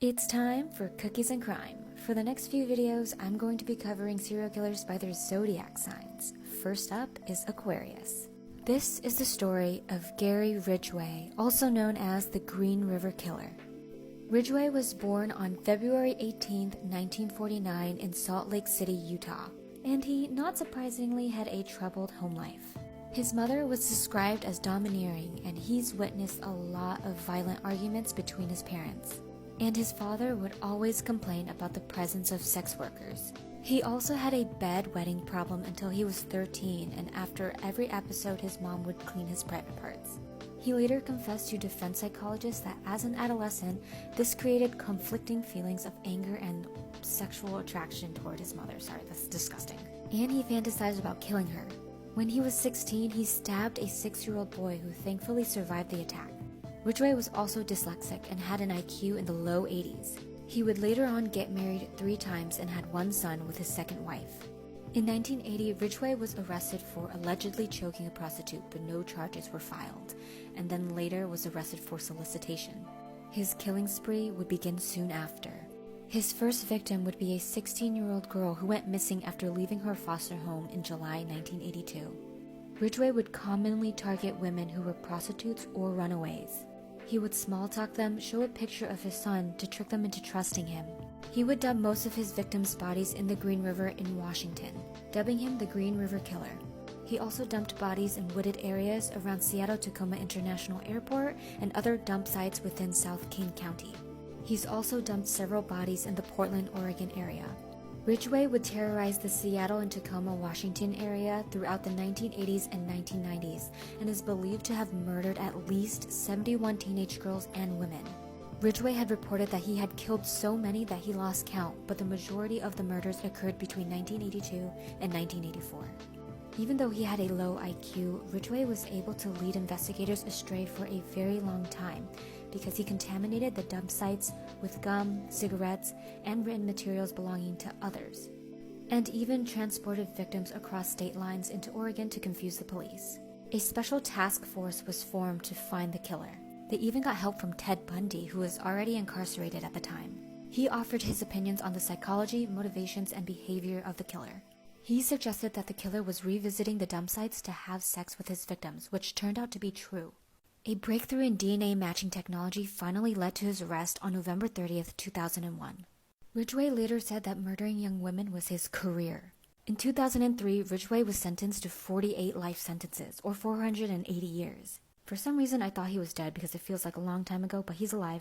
It's time for Cookies and Crime. For the next few videos, I'm going to be covering serial killers by their zodiac signs. First up is Aquarius. This is the story of Gary Ridgway, also known as the Green River Killer. Ridgway was born on February 18, 1949 in Salt Lake City, Utah, and he, not surprisingly, had a troubled home life. His mother was described as domineering, and he's witnessed a lot of violent arguments between his parents. And his father would always complain about the presence of sex workers. He also had a bedwetting problem until he was 13, and after every episode his mom would clean his private parts. He later confessed to defense psychologists that as an adolescent, this created conflicting feelings of anger and sexual attraction toward his mother. Sorry, that's disgusting. And he fantasized about killing her. When he was 16, he stabbed a 6-year-old boy who thankfully survived the attack. Ridgway was also dyslexic and had an IQ in the low 80s. He would later on get married 3 times and had 1 son with his second wife. In 1980, Ridgway was arrested for allegedly choking a prostitute, but no charges were filed, and then later was arrested for solicitation. His killing spree would begin soon after. His first victim would be a 16-year-old girl who went missing after leaving her foster home in July 1982. Ridgway would commonly target women who were prostitutes or runaways. He would small-talk them, show a picture of his son to trick them into trusting him. He would dump most of his victims' bodies in the Green River in Washington, dubbing him the Green River Killer. He also dumped bodies in wooded areas around Seattle-Tacoma International Airport and other dump sites within South King County. He's also dumped several bodies in the Portland, Oregon area. Ridgway would terrorize the Seattle and Tacoma, Washington area throughout the 1980s and 1990s and is believed to have murdered at least 71 teenage girls and women. Ridgway had reported that he had killed so many that he lost count, but the majority of the murders occurred between 1982 and 1984. Even though he had a low IQ, Ridgway was able to lead investigators astray for a very long time because he contaminated the dump sites with gum, cigarettes, and written materials belonging to others, and even transported victims across state lines into Oregon to confuse the police. A special task force was formed to find the killer. They even got help from Ted Bundy, who was already incarcerated at the time. He offered his opinions on the psychology, motivations, and behavior of the killer. He suggested that the killer was revisiting the dump sites to have sex with his victims, which turned out to be true. A breakthrough in DNA matching technology finally led to his arrest on November 30th, 2001. Ridgway later said that murdering young women was his career. In 2003, Ridgway was sentenced to 48 life sentences, or 480 years. For some reason, I thought he was dead because it feels like a long time ago, but he's alive.